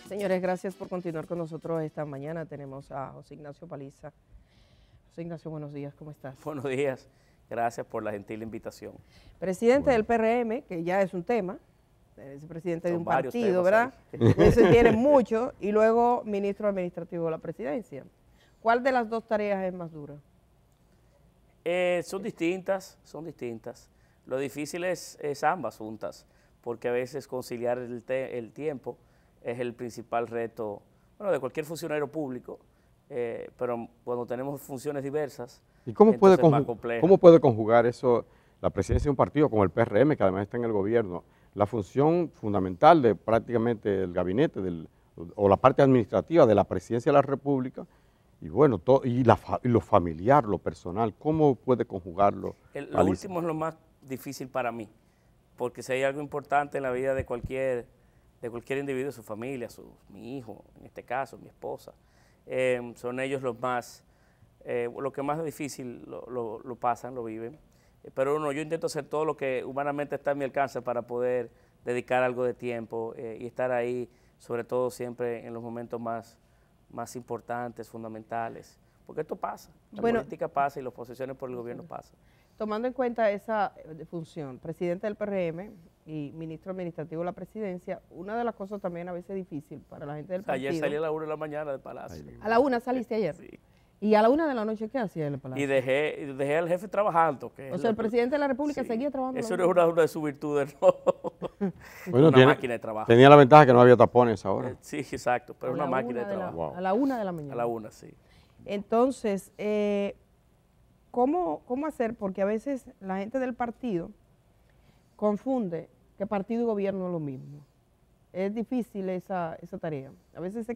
Señores, gracias por continuar con nosotros esta mañana. Tenemos a José Ignacio Paliza. José Ignacio, buenos días, ¿cómo estás? Buenos días, gracias por la gentil invitación. Presidente del PRM, que ya es un tema, es presidente de un partido, ¿verdad? Ahí. Eso tiene mucho, y luego ministro administrativo de la presidencia. ¿Cuál de las dos tareas es más dura? Son distintas, son distintas. Lo difícil es ambas juntas, porque a veces conciliar el tiempo es el principal reto, bueno, de cualquier funcionario público, pero cuando tenemos funciones diversas, ¿Y cómo entonces es más complejo. cómo puede conjugar eso, la presidencia de un partido como el PRM, que además está en el gobierno, la función fundamental de prácticamente el gabinete o la parte administrativa de la presidencia de la República, y bueno, y lo familiar, lo personal, ¿cómo puede conjugarlo? Lo último es lo más difícil para mí, porque si hay algo importante en la vida de cualquier individuo, su familia, mi hijo, en este caso, mi esposa, son ellos lo que más difícil lo pasan, lo viven. Pero yo intento hacer todo lo que humanamente está a mi alcance para poder dedicar algo de tiempo y estar ahí, sobre todo siempre en los momentos más importantes, fundamentales, porque esto pasa, la política pasa y las posiciones por el gobierno pasan. Tomando en cuenta esa función, presidente del PRM y ministro administrativo de la presidencia, una de las cosas también a veces difícil para la gente del partido. Ayer salí a las 1 de la mañana del Palacio. ¿A la 1 saliste ayer? Sí. ¿Y a la 1 de la noche qué hacía en el Palacio? Y dejé al jefe trabajando. O sea, el presidente de la República sí, seguía trabajando. Eso no es una de sus virtudes, no. Bueno, una máquina de trabajo. Tenía la ventaja que no había tapones ahora. Sí, exacto, pero una máquina de trabajo. A la 1 de la mañana. A la 1, sí. Entonces, ¿cómo hacer? Porque a veces la gente del partido confunde que partido y gobierno es lo mismo. Es difícil esa tarea. A veces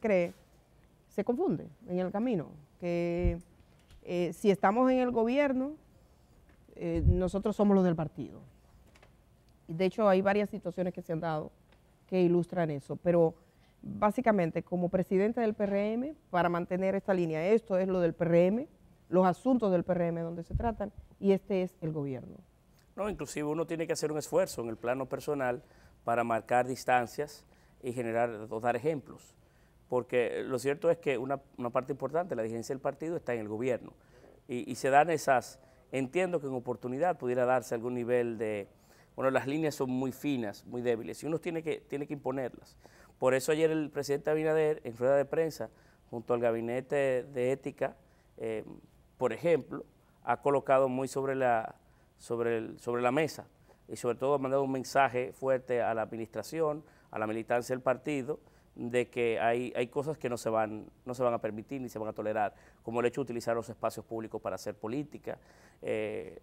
se confunde en el camino, que si estamos en el gobierno, nosotros somos los del partido. De hecho, hay varias situaciones que se han dado que ilustran eso, pero básicamente como presidente del PRM, para mantener esta línea, esto es lo del PRM, los asuntos del PRM donde se tratan, y este es el gobierno. No, inclusive uno tiene que hacer un esfuerzo en el plano personal para marcar distancias y dar ejemplos, porque lo cierto es que una parte importante de la dirigencia del partido está en el gobierno, y se dan entiendo que en oportunidad pudiera darse algún nivel bueno, las líneas son muy finas, muy débiles, y uno tiene que imponerlas. Por eso ayer el presidente Abinader, en rueda de prensa, junto al gabinete de ética, por ejemplo, ha colocado muy sobre la mesa y sobre todo ha mandado un mensaje fuerte a la administración, a la militancia del partido, de que hay cosas que no se van a permitir ni se van a tolerar, como el hecho de utilizar los espacios públicos para hacer política,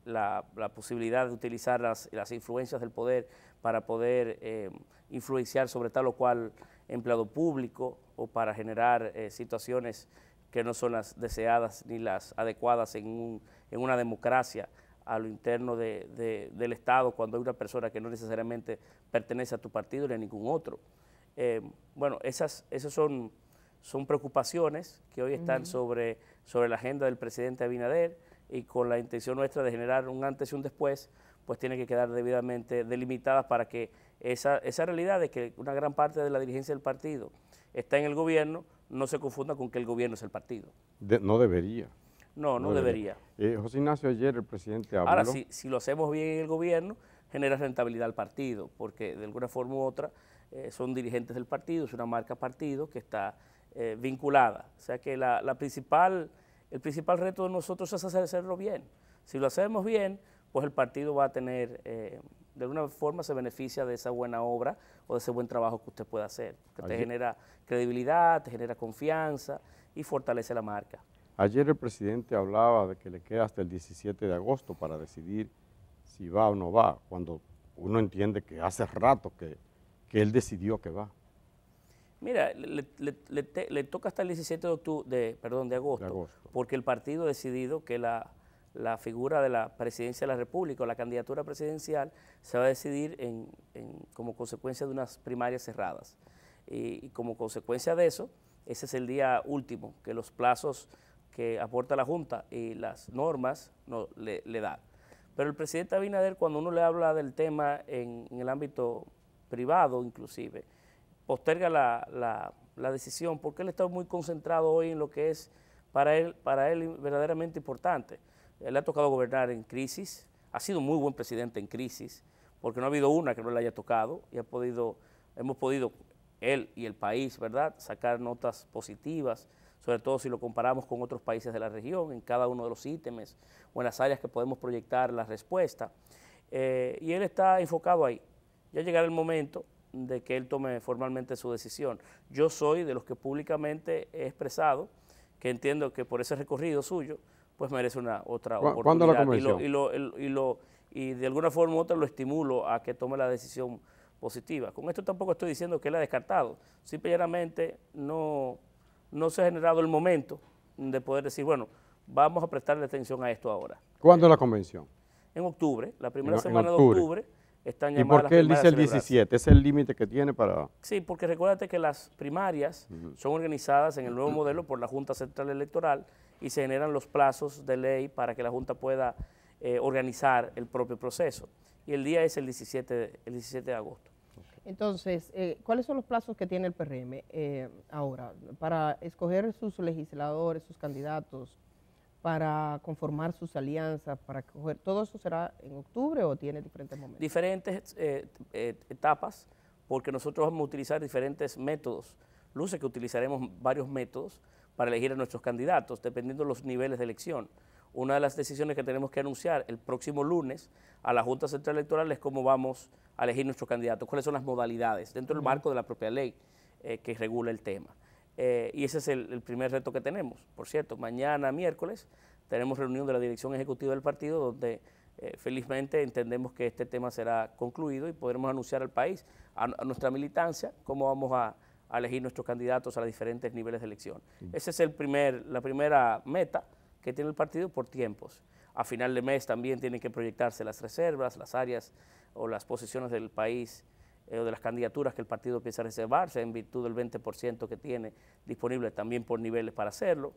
la posibilidad de utilizar las influencias del poder para poder influenciar sobre tal o cual empleado público o para generar situaciones que no son las deseadas ni las adecuadas en una democracia a lo interno del Estado, cuando hay una persona que no necesariamente pertenece a tu partido ni a ningún otro. Bueno, esas son preocupaciones que hoy están sobre la agenda del presidente Abinader, y con la intención nuestra de generar un antes y un después, pues tiene que quedar debidamente delimitadas para que esa realidad de que una gran parte de la dirigencia del partido está en el gobierno no se confunda con que el gobierno es el partido. No debería. No debería. José Ignacio, ayer el presidente habló. Ahora, si lo hacemos bien en el gobierno, genera rentabilidad al partido, porque de alguna forma u otra son dirigentes del partido, es una marca partido que está vinculada. O sea que el principal reto de nosotros es hacerlo bien. Si lo hacemos bien, pues el partido va a tener, de alguna forma se beneficia de esa buena obra o de ese buen trabajo que usted puede hacer, que te genera credibilidad, te genera confianza y fortalece la marca. Ayer el presidente hablaba de que le queda hasta el 17 de agosto para decidir si va o no va, cuando uno entiende que hace rato que él decidió que va. Mira, le toca hasta el 17 de agosto, porque el partido ha decidido que la figura de la presidencia de la República o la candidatura presidencial se va a decidir como consecuencia de unas primarias cerradas. Y como consecuencia de eso, ese es el día último que los plazos que aporta la Junta y las normas le dan. Pero el presidente Abinader, cuando uno le habla del tema en el ámbito privado inclusive, posterga la decisión, porque él está muy concentrado hoy en lo que es para él verdaderamente importante. Él ha tocado gobernar en crisis, ha sido muy buen presidente en crisis, porque no ha habido una que no le haya tocado, y hemos podido, él y el país, ¿verdad?, sacar notas positivas, sobre todo si lo comparamos con otros países de la región, en cada uno de los ítems o en las áreas que podemos proyectar la respuesta. Y él está enfocado ahí. Ya llegará el momento de que él tome formalmente su decisión. Yo soy de los que públicamente he expresado que entiendo que por ese recorrido suyo, pues merece otra oportunidad. ¿Cuándo la convención? Y de alguna forma u otra lo estimulo a que tome la decisión positiva. Con esto tampoco estoy diciendo que él ha descartado, simplemente no se ha generado el momento de poder decir, bueno, vamos a prestarle atención a esto ahora. ¿Cuándo la convención? En octubre, la primera semana de octubre, están llamadas. ¿Y por qué él dice el 17? ¿Es el límite que tiene para...? Sí, porque recuérdate que las primarias son organizadas en el nuevo modelo por la Junta Central Electoral y se generan los plazos de ley para que la Junta pueda organizar el propio proceso. Y el día es el 17 de agosto. Entonces, ¿cuáles son los plazos que tiene el PRM ahora para escoger sus legisladores, sus candidatos, para conformar sus alianzas, para coger, todo eso será en octubre o tiene diferentes momentos? Diferentes etapas, porque nosotros vamos a utilizar diferentes métodos. Luce que utilizaremos varios métodos para elegir a nuestros candidatos, dependiendo de los niveles de elección. Una de las decisiones que tenemos que anunciar el próximo lunes a la Junta Central Electoral es cómo vamos a elegir nuestros candidatos, cuáles son las modalidades dentro del marco de la propia ley que regula el tema. Y ese es el primer reto que tenemos. Por cierto, mañana miércoles tenemos reunión de la dirección ejecutiva del partido donde felizmente entendemos que este tema será concluido y podremos anunciar al país, a nuestra militancia, cómo vamos a elegir nuestros candidatos a los diferentes niveles de elección. Esa es la primera meta que tiene el partido por tiempos. A final de mes también tienen que proyectarse las reservas, las áreas o las posiciones del país o de las candidaturas que el partido piensa reservarse en virtud del 20% que tiene disponible también por niveles para hacerlo.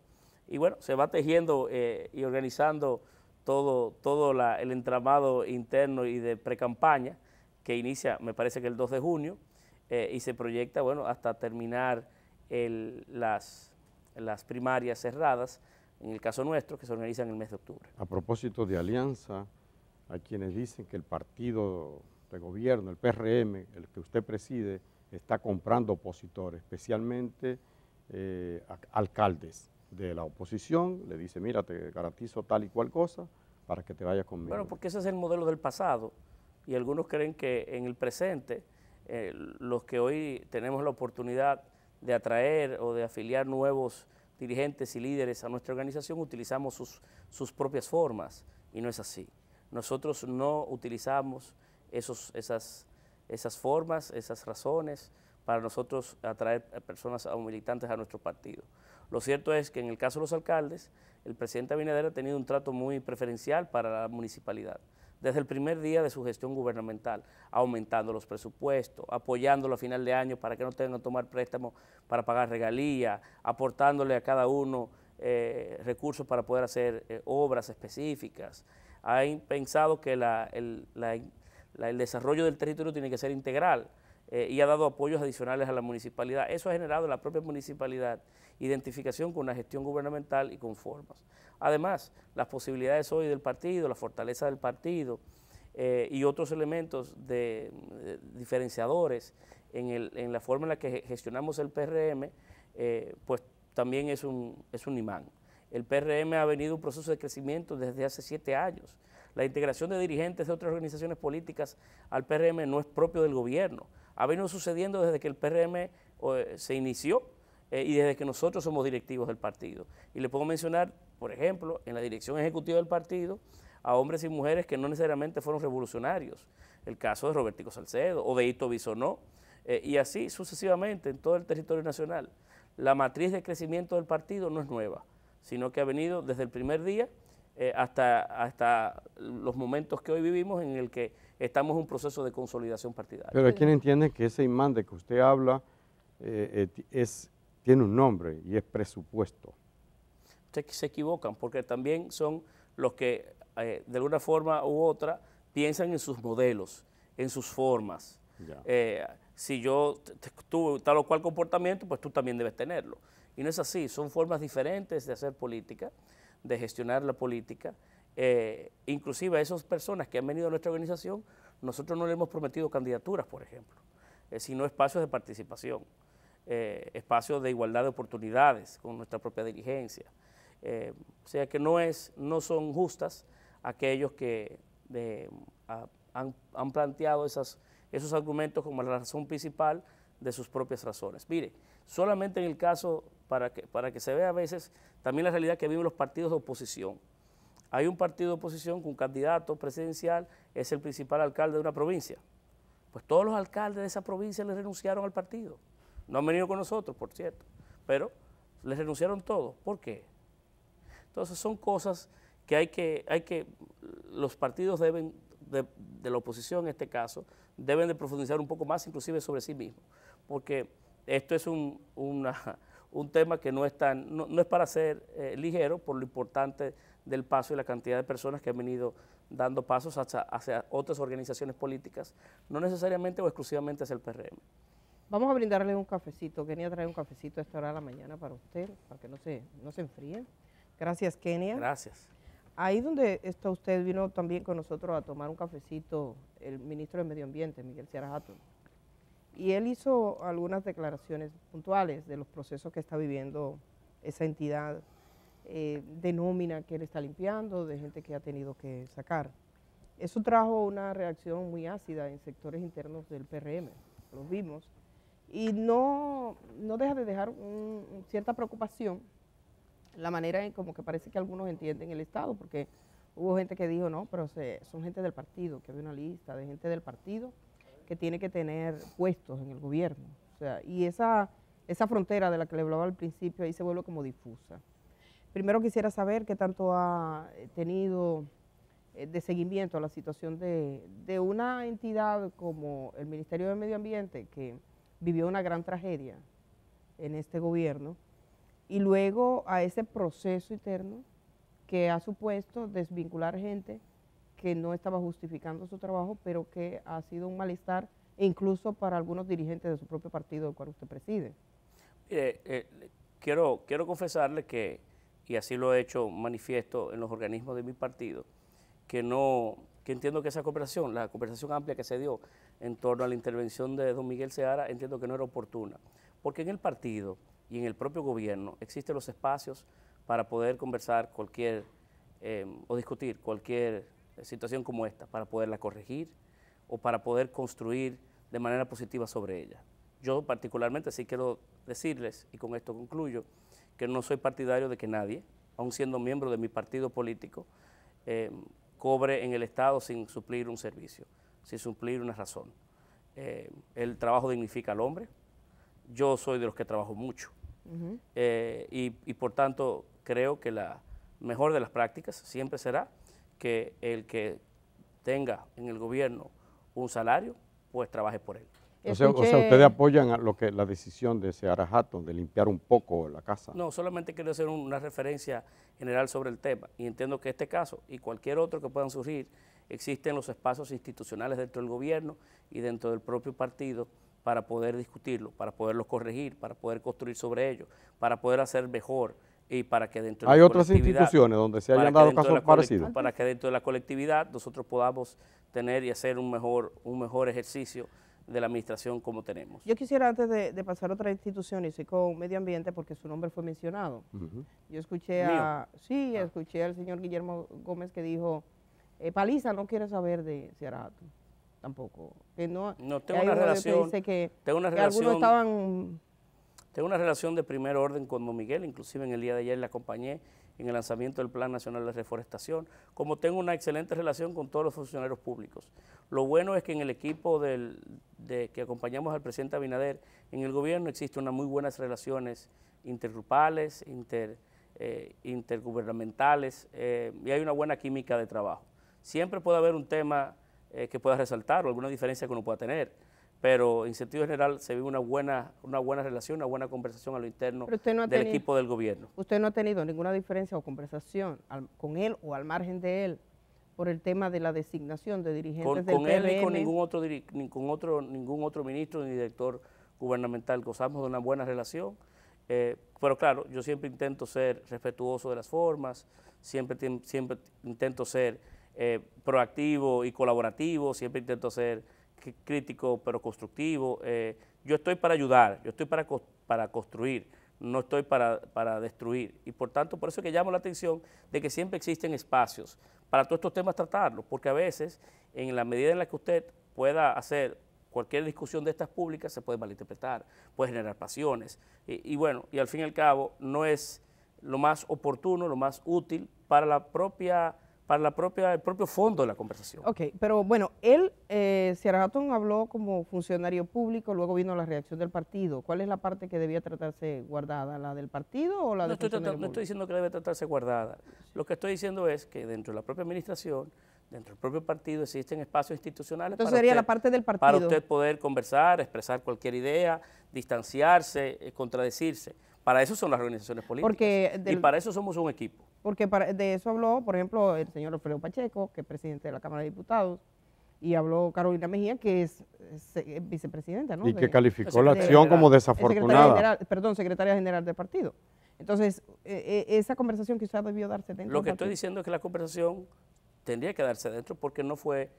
Y bueno, se va tejiendo y organizando todo el entramado interno y de precampaña que inicia, me parece que el 2 de junio, y se proyecta, bueno, hasta terminar las primarias cerradas, en el caso nuestro, que se organiza en el mes de octubre. A propósito de alianza, hay quienes dicen que el partido de gobierno, el PRM, el que usted preside, está comprando opositores, especialmente alcaldes de la oposición, le dice, mira, te garantizo tal y cual cosa para que te vayas conmigo. Bueno, porque ese es el modelo del pasado y algunos creen que en el presente, los que hoy tenemos la oportunidad de atraer o de afiliar nuevos dirigentes y líderes a nuestra organización, utilizamos sus propias formas y no es así. Nosotros no utilizamos esas formas, esas razones para nosotros atraer a personas o militantes a nuestro partido. Lo cierto es que en el caso de los alcaldes, el presidente Abinader ha tenido un trato muy preferencial para la municipalidad. Desde el primer día de su gestión gubernamental, aumentando los presupuestos, apoyándolo a final de año para que no tengan que tomar préstamos para pagar regalías, aportándole a cada uno recursos para poder hacer obras específicas. Ha pensado que el desarrollo del territorio tiene que ser integral y ha dado apoyos adicionales a la municipalidad. Eso ha generado en la propia municipalidad identificación con la gestión gubernamental y con formas. Además, las posibilidades hoy del partido, la fortaleza del partido y otros elementos diferenciadores en la forma en la que gestionamos el PRM, pues también es un imán. El PRM ha venido un proceso de crecimiento desde hace 7 años. La integración de dirigentes de otras organizaciones políticas al PRM no es propio del gobierno. Ha venido sucediendo desde que el PRM se inició y desde que nosotros somos directivos del partido. Y le puedo mencionar, por ejemplo, en la dirección ejecutiva del partido, a hombres y mujeres que no necesariamente fueron revolucionarios. El caso de Robertico Salcedo o de Hito Bisonó, y así sucesivamente en todo el territorio nacional. La matriz de crecimiento del partido no es nueva, sino que ha venido desde el primer día hasta los momentos que hoy vivimos en el que estamos en un proceso de consolidación partidaria. Pero hay quien entiende que ese imán de que usted habla tiene un nombre y es presupuesto. Se equivocan porque también son los que de alguna forma u otra piensan en sus modelos, en sus formas. si yo tuve tal o cual comportamiento, pues tú también debes tenerlo. Y no es así, son formas diferentes de hacer política, de gestionar la política. Inclusive a esas personas que han venido a nuestra organización, nosotros no le hemos prometido candidaturas, por ejemplo, sino espacios de participación, espacios de igualdad de oportunidades con nuestra propia dirigencia. O sea que no son justas aquellos que han planteado esos argumentos como la razón principal de sus propias razones. Mire, solamente en el caso, para que se vea a veces también la realidad que viven los partidos de oposición. Hay un partido de oposición con un candidato presidencial, es el principal alcalde de una provincia. Pues todos los alcaldes de esa provincia le renunciaron al partido. No han venido con nosotros, por cierto, pero les renunciaron todos. ¿Por qué? Entonces son cosas que los partidos deben, de la oposición en este caso, deben de profundizar un poco más, inclusive sobre sí mismos, porque esto es un tema que no es para ser ligero por lo importante del paso y la cantidad de personas que han venido dando pasos hacia otras organizaciones políticas, no necesariamente o exclusivamente hacia el PRM. Vamos a brindarle un cafecito. Kenia trae un cafecito a esta hora de la mañana para usted, para que no se enfríe. Gracias, Kenia. Gracias. Ahí donde está usted, vino también con nosotros a tomar un cafecito el ministro de Medio Ambiente, Miguel Seara Hatton. Y él hizo algunas declaraciones puntuales de los procesos que está viviendo esa entidad de nómina que él está limpiando, de gente que ha tenido que sacar. Eso trajo una reacción muy ácida en sectores internos del PRM, lo vimos, y no deja de dejar cierta preocupación la manera en como que parece que algunos entienden el Estado, porque hubo gente que dijo, no, pero son gente del partido, que había una lista de gente del partido que tiene que tener puestos en el gobierno. O sea, y esa frontera de la que le hablaba al principio ahí se vuelve como difusa. Primero quisiera saber qué tanto ha tenido de seguimiento a la situación de una entidad como el Ministerio de Medio Ambiente, que vivió una gran tragedia en este gobierno, y luego a ese proceso interno que ha supuesto desvincular gente que no estaba justificando su trabajo, pero que ha sido un malestar, incluso para algunos dirigentes de su propio partido, el cual usted preside. Mire, quiero confesarle que, y así lo he hecho manifiesto en los organismos de mi partido, que entiendo que esa conversación, la conversación amplia que se dio en torno a la intervención de don Miguel Seara, entiendo que no era oportuna, porque en el partido y en el propio gobierno existen los espacios para poder conversar o discutir cualquier situación como esta, para poderla corregir o para poder construir de manera positiva sobre ella. Yo particularmente sí quiero decirles, y con esto concluyo, que no soy partidario de que nadie, aun siendo miembro de mi partido político, cobre en el Estado sin suplir un servicio, sin suplir una razón. El trabajo dignifica al hombre, yo soy de los que trabajo mucho, y por tanto creo que la mejor de las prácticas siempre será que el que tenga en el gobierno un salario, pues trabaje por él. O sea, ¿ustedes apoyan la decisión de Seara Hatton de limpiar un poco la casa? No, solamente quiero hacer una referencia general sobre el tema, y entiendo que este caso y cualquier otro que puedan surgir, existen los espacios institucionales dentro del gobierno y dentro del propio partido para poder discutirlo, para poderlos corregir, para poder construir sobre ello, para poder hacer mejor y para que dentro de ¿Hay otras instituciones donde se hayan dado casos parecidos? Para que dentro de la colectividad nosotros podamos tener y hacer un mejor ejercicio de la administración como tenemos. Yo quisiera, antes de pasar a otra institución, y soy con Medio Ambiente porque su nombre fue mencionado. Yo escuché escuché al señor Guillermo Gómez que dijo, Paliza no quiere saber de Seara Hatton, tampoco. Que no tengo una relación, algunos estaban... Tengo una relación de primer orden con don Miguel, inclusive en el día de ayer le acompañé en el lanzamiento del Plan Nacional de Reforestación, como tengo una excelente relación con todos los funcionarios públicos. Lo bueno es que en el equipo que acompañamos al presidente Abinader en el gobierno existen unas muy buenas relaciones intergrupales, intergubernamentales, y hay una buena química de trabajo. Siempre puede haber un tema que pueda resaltar o alguna diferencia que uno pueda tener, pero en sentido general se vive una buena relación, una buena conversación a lo interno del equipo del gobierno. ¿Usted no ha tenido ninguna diferencia o conversación con él o al margen de él por el tema de la designación de dirigentes Con del él ni PRM. con ningún otro ministro ni director gubernamental gozamos de una buena relación. Pero claro, yo siempre intento ser respetuoso de las formas, siempre intento ser proactivo y colaborativo, siempre intento ser crítico pero constructivo. Yo estoy para ayudar, yo estoy para construir, no estoy para destruir. Y por tanto, por eso es que llamo la atención de que siempre existen espacios para todos estos temas tratarlos, porque a veces, en la medida en la que usted pueda hacer cualquier discusión de estas públicas, se puede malinterpretar, puede generar pasiones. Y bueno, y al fin y al cabo, no es lo más oportuno, lo más útil para el propio fondo de la conversación. Ok, pero bueno, él, Seara Hatton habló como funcionario público, luego vino la reacción del partido. ¿Cuál es la parte que debía tratarse guardada, la del partido o la del funcionario público? No estoy diciendo que debe tratarse guardada. Lo que estoy diciendo es que dentro de la propia administración, dentro del propio partido, existen espacios institucionales. Entonces sería la parte del partido. Para usted poder conversar, expresar cualquier idea, distanciarse, contradecirse. Para eso son las organizaciones políticas. Y para eso somos un equipo. Porque de eso habló, por ejemplo, el señor Alfredo Pacheco, que es presidente de la Cámara de Diputados, y habló Carolina Mejía, que es vicepresidenta, ¿no? Y que calificó la acción como desafortunada. Secretaria general del partido. Entonces, esa conversación quizás debió darse dentro del partido. Lo que estoy diciendo es que la conversación tendría que darse dentro porque no fue,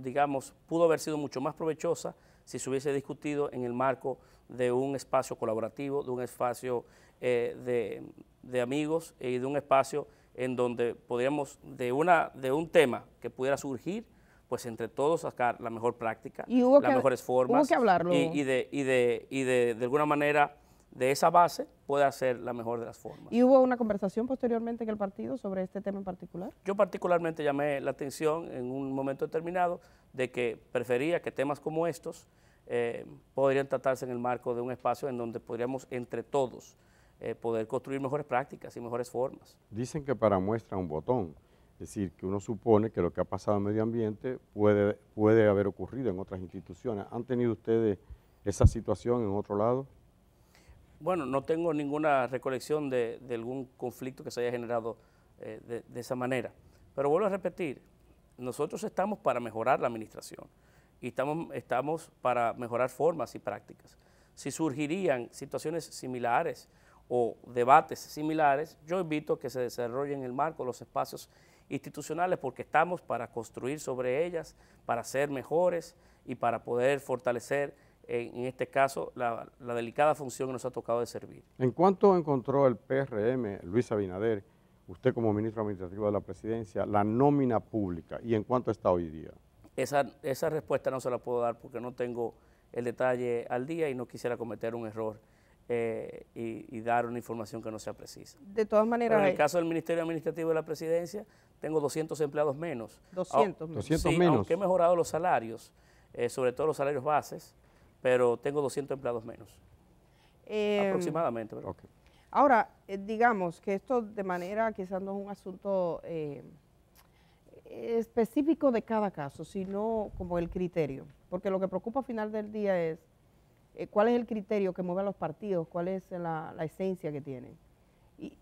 digamos, pudo haber sido mucho más provechosa si se hubiese discutido en el marco de un espacio colaborativo, de un espacio de amigos y de un espacio en donde podríamos, de un tema que pudiera surgir, pues entre todos sacar la mejor práctica, las mejores formas. Hubo que hablarlo. Y de alguna manera, de esa base, puede hacer la mejor de las formas. ¿Y hubo una conversación posteriormente en el partido sobre este tema en particular? Yo particularmente llamé la atención en un momento determinado de que prefería que temas como estos podrían tratarse en el marco de un espacio en donde podríamos entre todos poder construir mejores prácticas y mejores formas. Dicen que para muestra un botón, es decir, que uno supone que lo que ha pasado en medio ambiente puede haber ocurrido en otras instituciones. ¿Han tenido ustedes esa situación en otro lado? Bueno, no tengo ninguna recolección de algún conflicto que se haya generado de esa manera. Pero vuelvo a repetir, nosotros estamos para mejorar la administración y estamos para mejorar formas y prácticas. Si surgirían situaciones similares o debates similares, yo invito a que se desarrollen en el marco de los espacios institucionales porque estamos para construir sobre ellas, para ser mejores y para poder fortalecer, en este caso, la delicada función que nos ha tocado de servir. ¿En cuánto encontró el PRM, Luis Abinader, usted como ministro administrativo de la presidencia, la nómina pública y en cuánto está hoy día? Esa respuesta no se la puedo dar porque no tengo el detalle al día y no quisiera cometer un error y dar una información que no sea precisa. De todas maneras... Pero en el caso del Ministerio Administrativo de la Presidencia, tengo 200 empleados menos. 200 menos. 200 sí, menos. Aunque he mejorado los salarios, sobre todo los salarios bases, pero tengo 200 empleados menos, aproximadamente. Okay. Ahora, digamos que esto de manera quizás no es un asunto específico de cada caso, sino como el criterio, porque lo que preocupa al final del día es cuál es el criterio que mueve a los partidos, cuál es la esencia que tienen.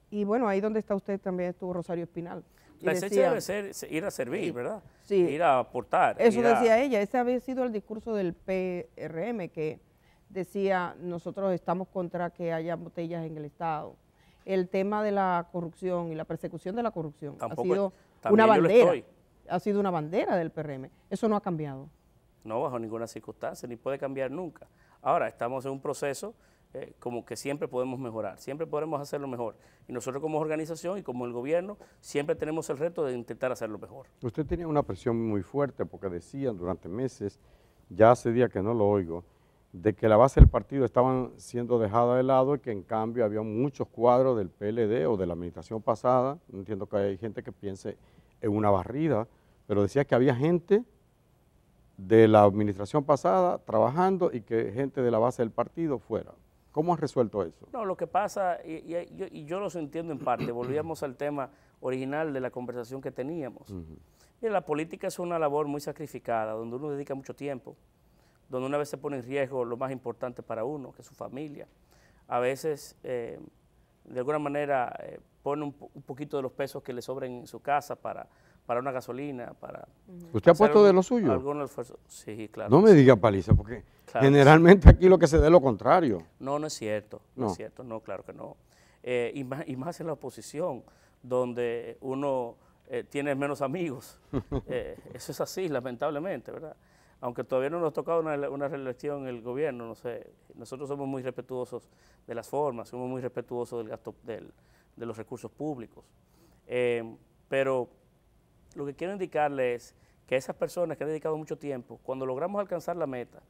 Y bueno, ahí donde está usted también estuvo Rosario Espinal. La esencia debe ser ir a servir, ¿verdad? Sí. Ir a aportar. Eso decía ella, ese había sido el discurso del PRM que decía, nosotros estamos contra que haya botellas en el Estado. El tema de la corrupción y la persecución de la corrupción ha sido una bandera. Ha sido una bandera del PRM. Eso no ha cambiado. No, bajo ninguna circunstancia, ni puede cambiar nunca. Ahora, estamos en un proceso como que siempre podemos mejorar, siempre podemos hacerlo mejor. Y nosotros como organización y como el gobierno siempre tenemos el reto de intentar hacerlo mejor. Usted tenía una presión muy fuerte porque decían durante meses, ya hace días que no lo oigo, de que la base del partido estaban siendo dejada de lado y que en cambio había muchos cuadros del PLD o de la administración pasada, no entiendo que hay gente que piense en una barrida, pero decía que había gente de la administración pasada trabajando y que gente de la base del partido fuera. ¿Cómo has resuelto eso? No, lo que pasa, y yo los entiendo en parte, volvíamos al tema original de la conversación que teníamos. Mira, la política es una labor muy sacrificada, donde uno dedica mucho tiempo, donde una vez se pone en riesgo lo más importante para uno, que es su familia. A veces, de alguna manera, pone un poquito de los pesos que le sobren en su casa para para una gasolina, para... ¿Usted ha hacer puesto de lo suyo? Algún esfuerzo. Sí, claro. No me diga, Paliza, porque Claro. generalmente aquí lo que se da es lo contrario. No, no es cierto, no No. es cierto, no, claro que no. Y más en la oposición, donde uno tiene menos amigos. Eso es así, lamentablemente, ¿verdad? Aunque todavía no nos ha tocado una reelección en el gobierno, no sé, nosotros somos muy respetuosos de las formas, somos muy respetuosos del gasto de los recursos públicos. Pero lo que quiero indicarle es que esas personas que han dedicado mucho tiempo, cuando logramos alcanzar la meta,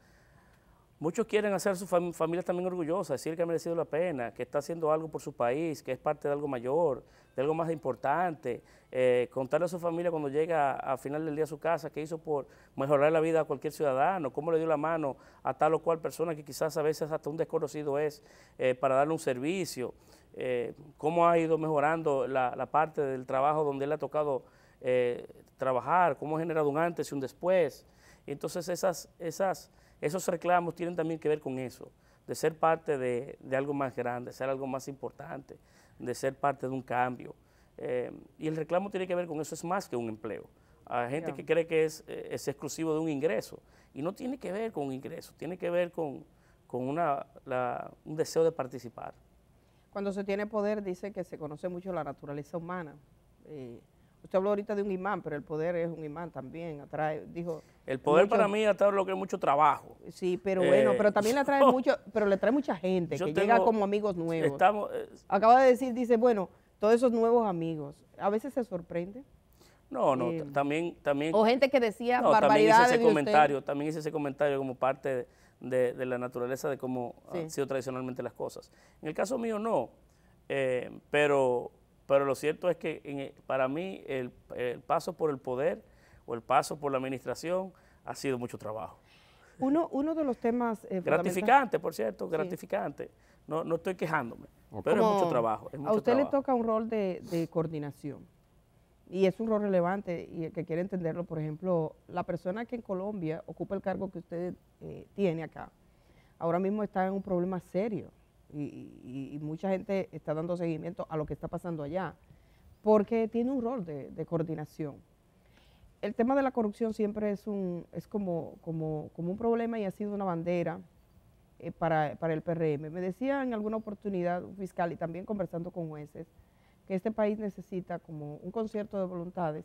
muchos quieren hacer a sus familias también orgullosas, decir que ha merecido la pena, que está haciendo algo por su país, que es parte de algo mayor, de algo más importante, contarle a su familia cuando llega a final del día a su casa qué hizo por mejorar la vida a cualquier ciudadano, cómo le dio la mano a tal o cual persona que quizás a veces hasta un desconocido es para darle un servicio, cómo ha ido mejorando la parte del trabajo donde le ha tocado trabajar, cómo ha generado un antes y un después. Entonces esos reclamos tienen también que ver con eso, de ser parte de algo más grande, de ser algo más importante, de ser parte de un cambio. Y el reclamo tiene que ver con eso, es más que un empleo. Hay gente que cree que es exclusivo de un ingreso, y no tiene que ver con un ingreso, tiene que ver con un deseo de participar. Cuando se tiene poder, dice que se conoce mucho la naturaleza humana. Usted habló ahorita de un imán, pero el poder es un imán también, atrae, dijo... El poder para mí atrae lo que es mucho trabajo. Sí, pero bueno, pero también le atrae mucho, pero le trae mucha gente, que llega como amigos nuevos. Acaba de decir, dice, bueno, todos esos nuevos amigos, a veces se sorprende. No, también... O gente que decía barbaridades de usted. También hice ese comentario como parte de la naturaleza de cómo han sido tradicionalmente las cosas. En el caso mío no, pero lo cierto es que para mí el paso por el poder o el paso por la administración ha sido mucho trabajo. Uno de los temas... gratificante, por cierto, gratificante. No estoy quejándome, pero es mucho trabajo. A usted le toca un rol de coordinación y es un rol relevante y el que quiere entenderlo, por ejemplo, la persona que en Colombia ocupa el cargo que usted tiene acá, ahora mismo está en un problema serio. Y mucha gente está dando seguimiento a lo que está pasando allá, porque tiene un rol de coordinación. El tema de la corrupción siempre es como un problema y ha sido una bandera para el PRM. Me decía en alguna oportunidad un fiscal y también conversando con jueces que este país necesita como un concierto de voluntades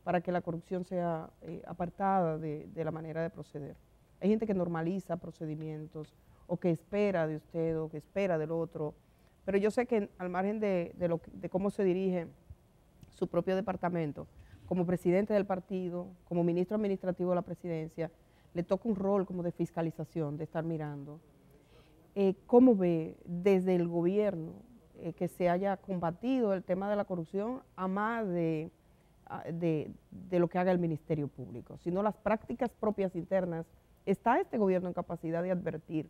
para que la corrupción sea apartada de la manera de proceder. Hay gente que normaliza procedimientos, o que espera de usted, o que espera del otro, pero yo sé que al margen de cómo se dirige su propio departamento, como presidente del partido, como ministro administrativo de la presidencia, le toca un rol como de fiscalización, de estar mirando. ¿Cómo ve desde el gobierno que se haya combatido el tema de la corrupción a más de lo que haga el Ministerio Público, sino las prácticas propias internas? ¿Está este gobierno en capacidad de advertir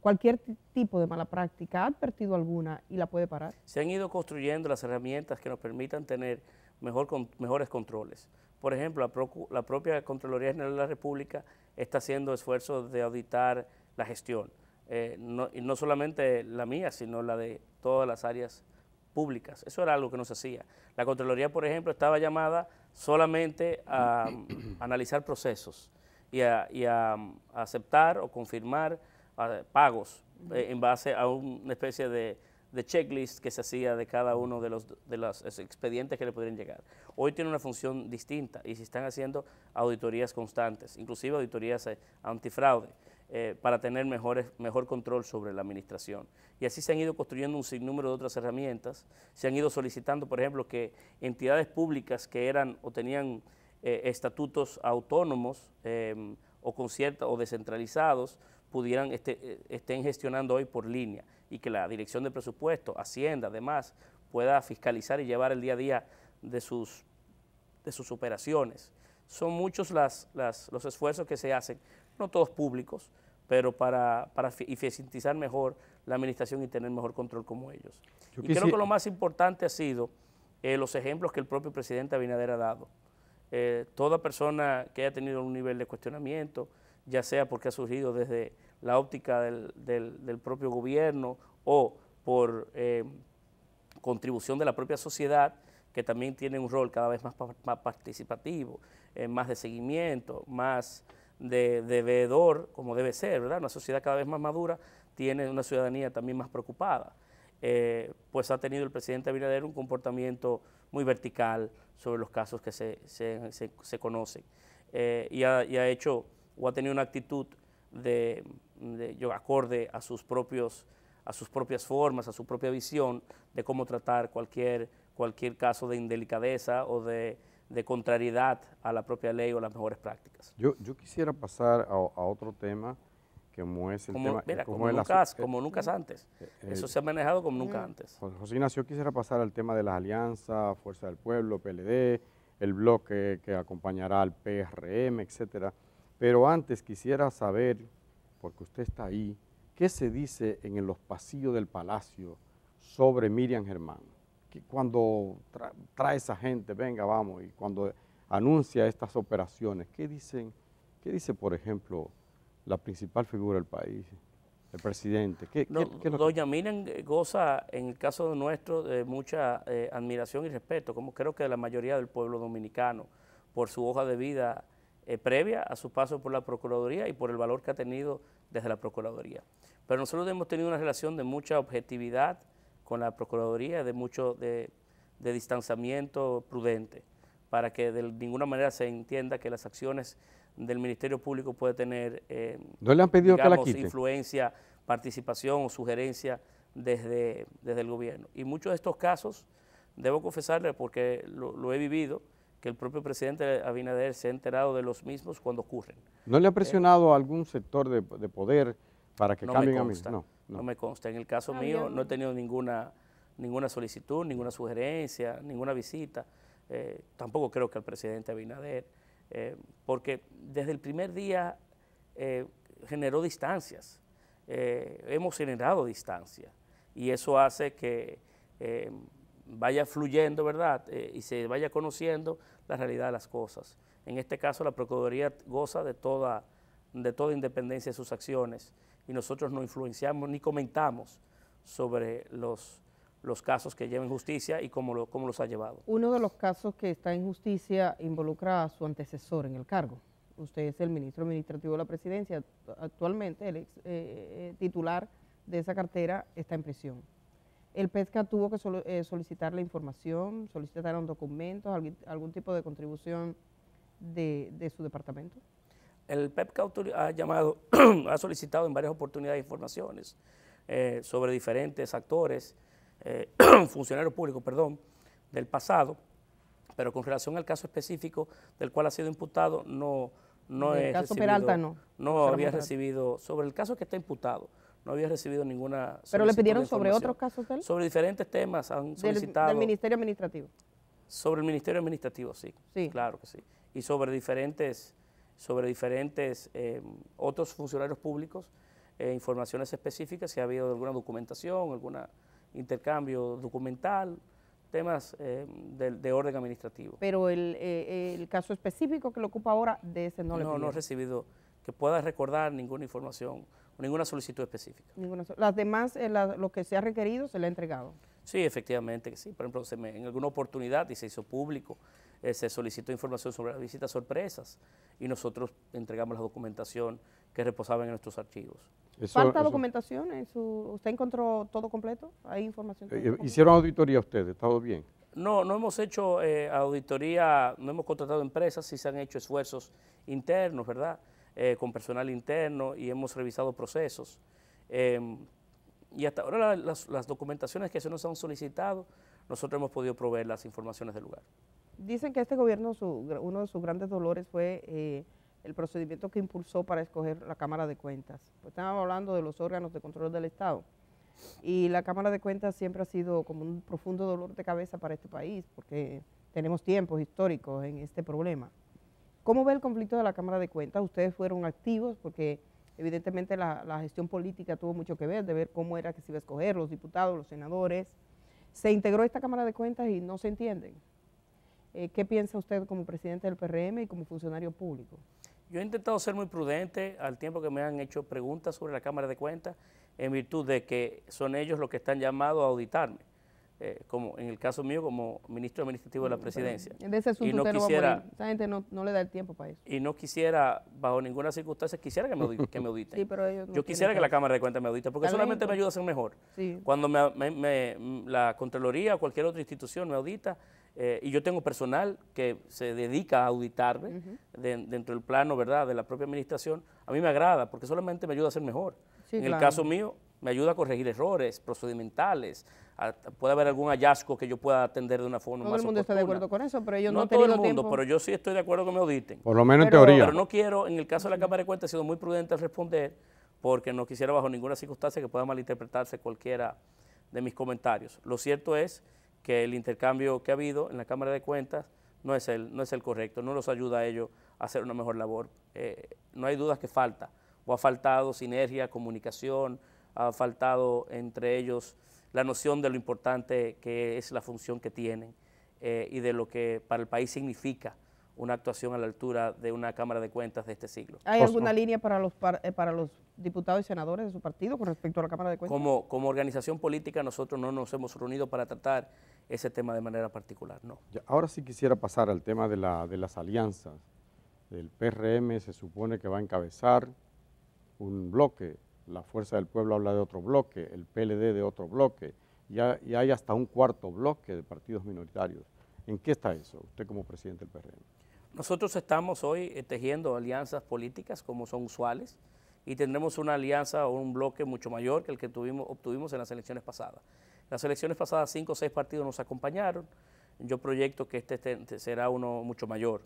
cualquier tipo de mala práctica? ¿Ha advertido alguna y la puede parar? Se han ido construyendo las herramientas que nos permitan tener mejores controles. Por ejemplo, la propia Contraloría General de la República está haciendo esfuerzos de auditar la gestión, y no solamente la mía, sino la de todas las áreas públicas. Eso era algo que no se hacía. La Contraloría, por ejemplo, estaba llamada solamente a analizar procesos y a aceptar o confirmar pagos en base a una especie de checklist que se hacía de cada uno de los expedientes que le podrían llegar. Hoy tiene una función distinta y se están haciendo auditorías constantes, inclusive auditorías antifraude, para tener mejor control sobre la administración. Y así se han ido construyendo un sinnúmero de otras herramientas. Se han ido solicitando, por ejemplo, que entidades públicas que eran o tenían estatutos autónomos o descentralizados estén gestionando hoy por línea, y que la Dirección de Presupuesto, Hacienda, además, pueda fiscalizar y llevar el día a día de sus operaciones. Son muchos los esfuerzos que se hacen, no todos públicos, pero para eficientizar mejor la administración y tener mejor control como ellos. Creo que lo más importante ha sido los ejemplos que el propio presidente Abinader ha dado. Toda persona que haya tenido un nivel de cuestionamiento, ya sea porque ha surgido desde la óptica del propio gobierno o por contribución de la propia sociedad, que también tienen un rol cada vez más participativo, más de seguimiento, más de veedor, como debe ser, ¿verdad? Una sociedad cada vez más madura tiene una ciudadanía también más preocupada. Pues ha tenido el presidente Abinader un comportamiento muy vertical sobre los casos que se conocen y ha hecho o ha tenido una actitud acorde a sus propias formas, a su propia visión de cómo tratar cualquier caso de indelicadeza o de contrariedad a la propia ley o las mejores prácticas. Yo quisiera pasar a otro tema, como es el tema... Mira, como como nunca antes. Eso se ha manejado como nunca antes. José Ignacio, yo quisiera pasar al tema de las alianzas, Fuerza del Pueblo, PLD, el bloque que acompañará al PRM, etcétera. Pero antes quisiera saber, porque usted está ahí, ¿qué se dice en los pasillos del Palacio sobre Miriam Germán? Que cuando trae esa gente, venga, vamos, y cuando anuncia estas operaciones, ¿qué dice, por ejemplo, la principal figura del país, el presidente? Doña Miriam goza, en el caso nuestro, de mucha admiración y respeto, como creo que de la mayoría del pueblo dominicano, por su hoja de vida previa a su paso por la Procuraduría y por el valor que ha tenido desde la Procuraduría. Pero nosotros hemos tenido una relación de mucha objetividad con la Procuraduría, de distanciamiento prudente, para que de ninguna manera se entienda que las acciones del Ministerio Público puede tener ¿no le han pedido, digamos, que la quite? Influencia, participación o sugerencia desde el gobierno. Y muchos de estos casos, debo confesarle, porque lo he vivido, que el propio presidente Abinader se ha enterado de los mismos cuando ocurren. ¿No le ha presionado a algún sector de poder para que cambien a mí? No me consta. En el caso mío no he tenido ninguna solicitud, ninguna sugerencia, ninguna visita. Tampoco creo que al presidente Abinader, porque desde el primer día generó distancias. Hemos generado distancia y eso hace que vaya fluyendo, ¿verdad? Y se vaya conociendo la realidad de las cosas. En este caso, la Procuraduría goza de toda independencia de sus acciones y nosotros no influenciamos ni comentamos sobre los casos que lleva en justicia y cómo los ha llevado. Uno de los casos que está en justicia involucra a su antecesor en el cargo. Usted es el ministro administrativo de la presidencia. Actualmente, el ex titular de esa cartera está en prisión. El PESCA tuvo que solicitar la información, solicitaron documentos, algún tipo de contribución de su departamento. El PEPCA ha solicitado en varias oportunidades informaciones sobre diferentes actores, funcionarios públicos, del pasado, pero con relación al caso específico del cual ha sido imputado, no he caso recibido, Peralta no había recibido, sobre el caso que está imputado, no había recibido ninguna solicitud. ¿Pero le pidieron sobre otros casos de él? Sobre diferentes temas han solicitado. ¿Del Ministerio Administrativo? Sobre el Ministerio Administrativo, sí, claro que sí. Y sobre diferentes otros funcionarios públicos, informaciones específicas, si ha habido alguna documentación, algún intercambio documental, temas de orden administrativo. Pero el caso específico que lo ocupa ahora, de ese no le pidieron. No he recibido, que pueda recordar, ninguna información o ninguna solicitud específica. Las demás, lo que se ha requerido, se le ha entregado. Sí, efectivamente que sí. Por ejemplo, en alguna oportunidad, y se hizo público, se solicitó información sobre las visitas sorpresas y nosotros entregamos la documentación que reposaba en nuestros archivos. ¿Falta documentación? ¿Usted encontró todo completo? ¿Hay información? ¿Hicieron auditoría ustedes? ¿Todo bien? No hemos hecho auditoría, no hemos contratado empresas, sí se han hecho esfuerzos internos, ¿verdad? Con personal interno y hemos revisado procesos. Y hasta ahora las documentaciones que se nos han solicitado, nosotros hemos podido proveer las informaciones del lugar. Dicen que este gobierno, uno de sus grandes dolores fue el procedimiento que impulsó para escoger la Cámara de Cuentas. Pues estábamos hablando de los órganos de control del Estado. Y la Cámara de Cuentas siempre ha sido como un profundo dolor de cabeza para este país, porque tenemos tiempos históricos en este problema. ¿Cómo ve el conflicto de la Cámara de Cuentas? Ustedes fueron activos porque evidentemente la gestión política tuvo mucho que ver, de ver cómo era que se iba a escoger los diputados, los senadores. Se integró esta Cámara de Cuentas y no se entienden. ¿Qué piensa usted como presidente del PRM y como funcionario público? Yo he intentado ser muy prudente al tiempo que me han hecho preguntas sobre la Cámara de Cuentas, en virtud de que son ellos los que están llamados a auditarme. como en el caso mío, como ministro administrativo de la presidencia. De ese asunto Y no usted no va a quisiera- morir. Esa gente no le da el tiempo para eso. Y no quisiera, bajo ninguna circunstancia, quisiera que que me auditen. Sí, pero ellos no Yo quisiera tienen que la chance. Cámara de Cuentas me audite, porque solamente Talento. me ayuda a ser mejor. Sí. Cuando la Contraloría o cualquier otra institución me audita, y yo tengo personal que se dedica a auditarme dentro del plano, ¿verdad?, de la propia administración, a mí me agrada, porque solamente me ayuda a ser mejor. Sí, En claro. el caso mío, me ayuda a corregir errores procedimentales, puede haber algún hallazgo que yo pueda atender de una forma Todo más el mundo está de oportuna. acuerdo con eso, pero ellos no No han todo el tenido mundo, tiempo. pero yo sí estoy de acuerdo que me auditen. Por lo menos en Pero- teoría. Pero no quiero, en el caso de la Cámara de Cuentas, he sido muy prudente al responder, porque no quisiera bajo ninguna circunstancia que pueda malinterpretarse cualquiera de mis comentarios. Lo cierto es que el intercambio que ha habido en la Cámara de Cuentas no es el correcto, no los ayuda a ellos a hacer una mejor labor. No hay dudas que falta, o ha faltado sinergia, comunicación, ha faltado entre ellos la noción de lo importante que es la función que tienen y de lo que para el país significa una actuación a la altura de una Cámara de Cuentas de este siglo. ¿Hay Pues, alguna línea para los diputados y senadores de su partido con respecto a la Cámara de Cuentas? Como organización política nosotros no nos hemos reunido para tratar ese tema de manera particular, no. Ya, ahora sí quisiera pasar al tema de las alianzas. El PRM se supone que va a encabezar un bloque, la Fuerza del Pueblo habla de otro bloque, el PLD de otro bloque, y hay hasta un cuarto bloque de partidos minoritarios. ¿En qué está eso, usted como presidente del PRM? Nosotros estamos hoy tejiendo alianzas políticas como son usuales y tendremos una alianza o un bloque mucho mayor que el que obtuvimos en las elecciones pasadas. En las elecciones pasadas 5 o 6 partidos nos acompañaron, yo proyecto que este será uno mucho mayor.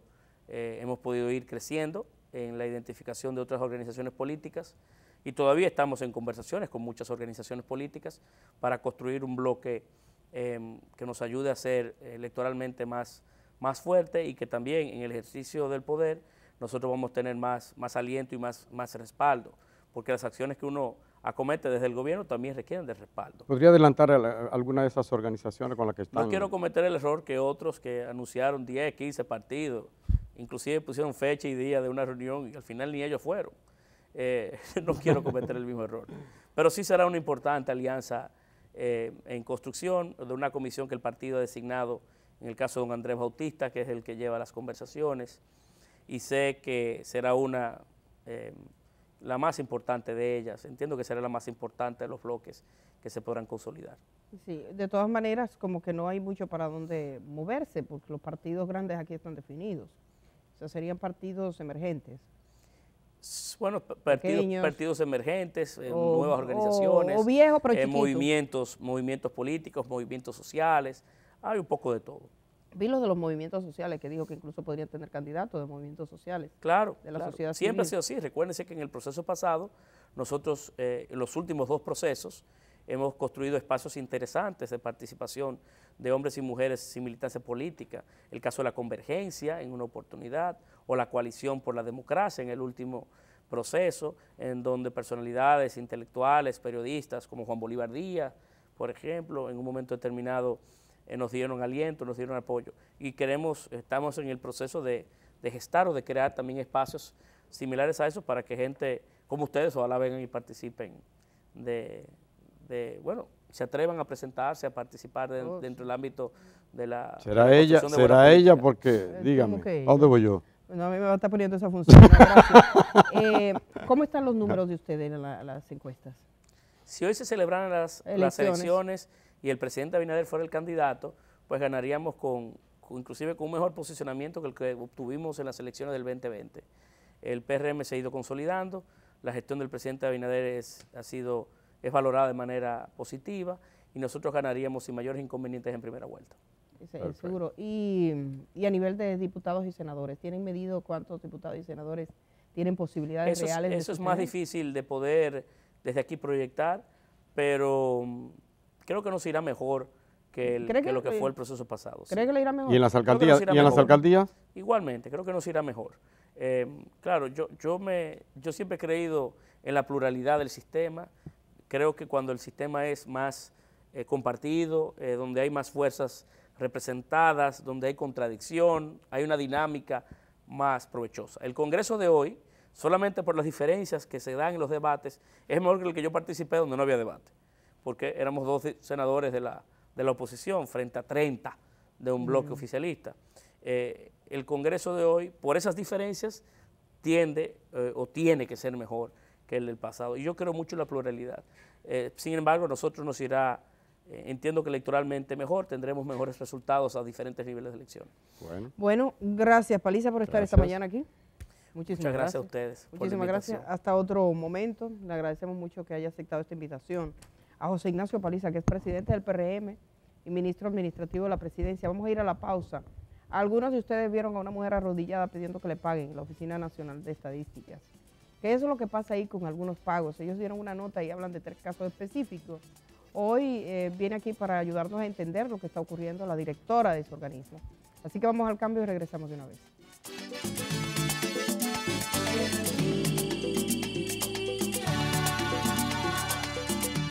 Hemos podido ir creciendo en la identificación de otras organizaciones políticas y todavía estamos en conversaciones con muchas organizaciones políticas para construir un bloque que nos ayude a ser electoralmente más fuerte y que también en el ejercicio del poder nosotros vamos a tener más aliento y más respaldo, porque las acciones que uno acomete desde el gobierno también requieren de respaldo. ¿Podría adelantar alguna de esas organizaciones con las que están? No quiero cometer el error que otros que anunciaron 10, 15 partidos, inclusive pusieron fecha y día de una reunión y al final ni ellos fueron. No quiero cometer el mismo error. Pero sí será una importante alianza en construcción de una comisión que el partido ha designado, en el caso de don Andrés Bautista, que es el que lleva las conversaciones, y sé que será la más importante de ellas. Entiendo que será la más importante de los bloques que se podrán consolidar. Sí, de todas maneras, como que no hay mucho para dónde moverse, porque los partidos grandes aquí están definidos. O sea, serían partidos emergentes. Bueno, Pequeños. partidos emergentes, O- nuevas organizaciones, o viejos, pero chiquitos. movimientos políticos, movimientos sociales, hay un poco de todo. Vi lo de los movimientos sociales, que dijo que incluso podrían tener candidatos de movimientos sociales. Claro, De la claro. sociedad Siempre ha civil. sido así. Recuérdense que en el proceso pasado, nosotros en los últimos 2 procesos hemos construido espacios interesantes de participación de hombres y mujeres sin militancia política. El caso de la Convergencia en una oportunidad, o la Coalición por la Democracia en el último proceso, en donde personalidades intelectuales, periodistas como Juan Bolívar Díaz, por ejemplo, en un momento determinado nos dieron aliento, nos dieron apoyo. Y estamos en el proceso de gestar o de crear también espacios similares a eso para que gente como ustedes ojalá vengan y participen bueno, se atrevan a presentarse, a participar dentro del ámbito de la ¿Será de la ella, construcción de buena será ella? política. Porque, dígame, ¿cómo que ¿a dónde voy yo? Bueno, a mí me va a estar poniendo esa función. ¿no? Gracias. ¿Cómo están los números de ustedes en las encuestas? Si hoy se celebraran las elecciones y el presidente Abinader fuera el candidato, pues ganaríamos inclusive con un mejor posicionamiento que el que obtuvimos en las elecciones del 2020. El PRM se ha ido consolidando, la gestión del presidente Abinader es valorada de manera positiva y nosotros ganaríamos sin mayores inconvenientes en primera vuelta. Seguro. Y a nivel de diputados y senadores, ¿tienen medido cuántos diputados y senadores tienen posibilidades reales? Eso es más difícil de poder desde aquí proyectar, pero creo que nos irá mejor que lo que fue el proceso pasado. ¿Cree que le irá mejor? ¿Y en las Creo que alcaldías? nos irá ¿Y en las mejor. alcaldías? Igualmente, creo que nos irá mejor. Claro, yo siempre he creído en la pluralidad del sistema. Creo que cuando el sistema es más compartido, donde hay más fuerzas representadas, donde hay contradicción, hay una dinámica más provechosa. El Congreso de hoy, solamente por las diferencias que se dan en los debates, es mejor que el que yo participé donde no había debate, porque éramos 2 senadores de la de la oposición frente a 30 de un bloque oficialista. El Congreso de hoy, por esas diferencias, tiende o tiene que ser mejor que el del pasado. Y yo creo mucho en la pluralidad. Sin embargo, a nosotros nos irá, entiendo que electoralmente mejor, tendremos mejores resultados a diferentes niveles de elección. Bueno, gracias Paliza por estar esta mañana aquí. Muchas gracias a ustedes. Muchísimas gracias. Hasta otro momento. Le agradecemos mucho que haya aceptado esta invitación. A José Ignacio Paliza, que es presidente del PRM y ministro administrativo de la presidencia. Vamos a ir a la pausa. Algunos de ustedes vieron a una mujer arrodillada pidiendo que le paguen en la Oficina Nacional de Estadísticas. ¿Qué es lo que pasa ahí con algunos pagos? Ellos dieron una nota y hablan de 3 casos específicos. Hoy viene aquí para ayudarnos a entender lo que está ocurriendo la directora de ese organismo. Así que vamos al cambio y regresamos de una vez.